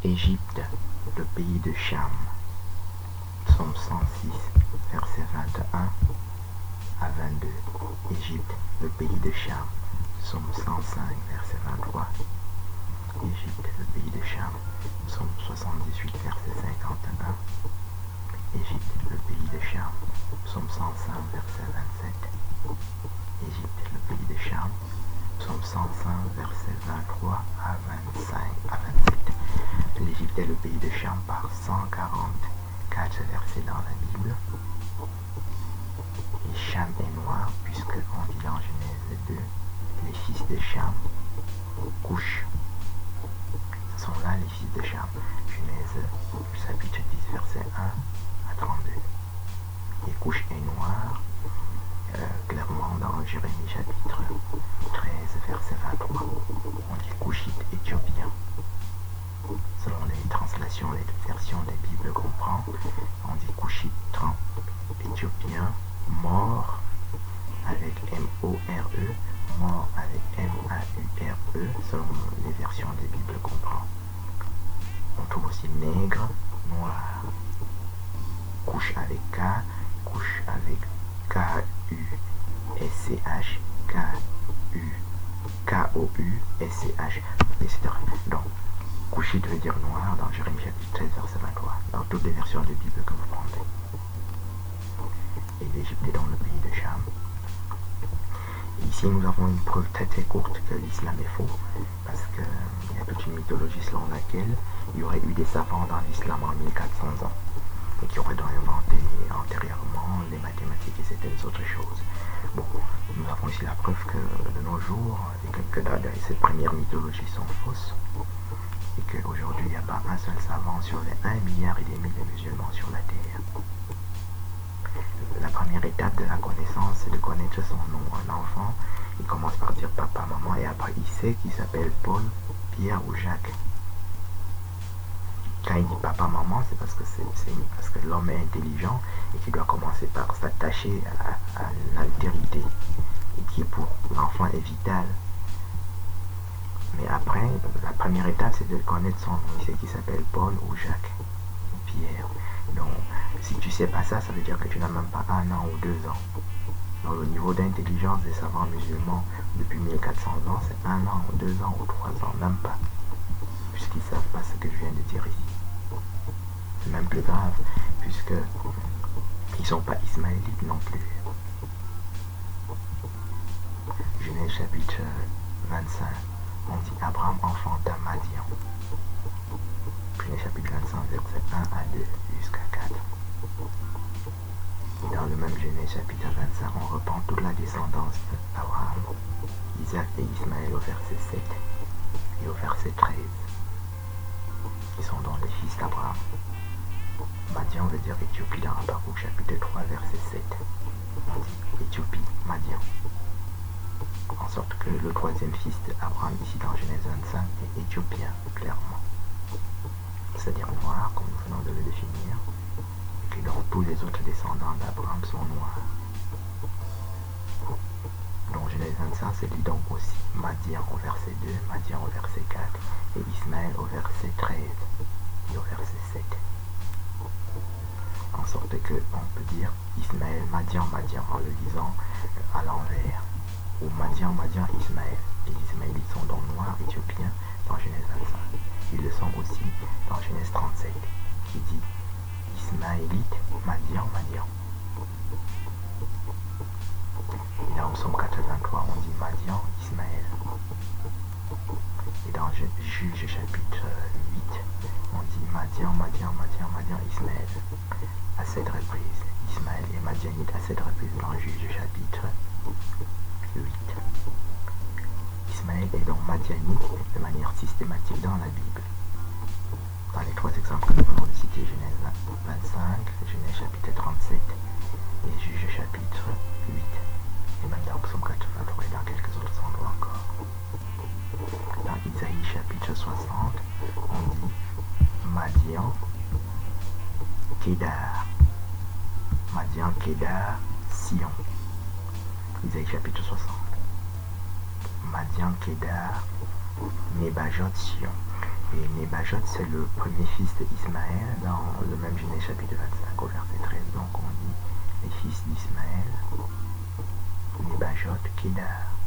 Égypte, le pays de Cham. Psaume 106, versets 21 à 22. Égypte, le pays de Cham. Psaume 105, verset 23. Égypte, le pays de Cham. Psaume 78, verset 51. Égypte, le pays de Cham. Psaume 105, verset 27. Égypte, le pays de Cham. Psaume 105, verset 23 à 27. L'Égypte est le pays de Cham par 144 versets dans la Bible. Et Cham est noir, puisque on dit dans Genèse 2, les fils de Cham, Couche, sont là les fils de Cham. Genèse chapitre 10, verset 1 à 32. Et Couche est noir, clairement dans Jérémie chapitre 13, verset 23. On dit Couchite éthiopien. Selon les translations, les versions des Bibles qu'on prend, on dit Couchite éthiopien, mort avec M-O-R-E, mort avec M-A-U-R-E, selon les versions des Bibles qu'on prend. On trouve aussi nègre, noir, couche avec K, couche avec K-U-S-C-H, K-U-K-O-U-S-C-H, etc. Donc, Couchite veut dire noir dans Jérémie chapitre 13, verset 23, dans toutes les versions de Bible que vous prendrez. Et l'Égypte est dans le pays de Cham. Et ici, nous avons une preuve très très courte que l'islam est faux, parce qu'il y a toute une mythologie selon laquelle il y aurait eu des savants dans l'islam en 1400 ans, et qui auraient donc inventé antérieurement les mathématiques et certaines autres choses. Bon, nous avons ici la preuve que de nos jours, que ces premières mythologies sont fausses, et qu'aujourd'hui, il n'y a pas un seul savant sur les 1,5 milliard de musulmans sur la Terre. La première étape de la connaissance, c'est de connaître son nom. Un enfant, il commence par dire papa, maman, et après il sait qu'il s'appelle Paul, Pierre ou Jacques. Quand il dit papa, maman, c'est parce que l'homme est intelligent et qu'il doit commencer par s'attacher à l'altérité, et qui pour l'enfant est vital. Mais après, la première étape, c'est de connaître son nom. Il sait qu'il s'appelle Paul ou Jacques ou Pierre. Donc, si tu ne sais pas ça, ça veut dire que tu n'as même pas 1 an ou 2 ans. Donc, le niveau d'intelligence des savants musulmans depuis 1400 ans, c'est 1 an ou 2 ans ou 3 ans, même pas. Puisqu'ils ne savent pas ce que je viens de dire ici. C'est même plus grave, puisque ils ne sont pas ismaélites non plus. Genèse chapitre 25. On dit Abraham enfanta Madian. Genèse chapitre 25, verset 1 à 2 jusqu'à 4. Et dans le même Genèse chapitre 25, on reprend toute la descendance d'Abraham, Isaac et Ismaël au verset 7 et au verset 13, qui sont donc les fils d'Abraham. Madian veut dire Éthiopie dans Habakkuk chapitre 3, verset 7. On dit Éthiopie, Madian. En sorte que le troisième fils d'Abraham, ici dans Genèse 25, est éthiopien, clairement. C'est-à-dire noir, comme nous venons de le définir, et que donc tous les autres descendants d'Abraham sont noirs. Donc Genèse 25, c'est lui donc aussi Madian au verset 2, Madian au verset 4, et Ismaël au verset 13 et au verset 7. En sorte que on peut dire Ismaël, Madian, Madian, en le lisant à l'envers. Ou Madian, Madian, Ismaël. Les Ismaélites sont donc noirs, éthiopiens, dans Genèse 25. Ils le sont aussi dans Genèse 37, qui dit Ismaélite, Madian, Madian. Et dans Psaume 83, on dit Madian, Ismaël. Et dans Juge chapitre 8, on dit Madian, Madian, Madian, Madian, Ismaël. À 7 reprises. Ismaël et Madianite à 7 reprises dans Juge chapitre 8. Ismaël est donc madianite de manière systématique dans la Bible. Dans les 3 exemples que nous venons de citer, Genèse 25, Genèse chapitre 37 et Juge chapitre 8. Et même dans Psaume 83 et dans quelques autres endroits encore. Dans Isaïe chapitre 60, on dit Madian, Kédar. Madian, Kédar, Sion. Isaïe chapitre 60. Madian, Kédar, Nebajot, Sion. Et Nebajot, c'est le premier fils d'Ismaël dans le même Genèse chapitre 25 au verset 13. Donc on dit les fils d'Ismaël, Nebajot, Kedar.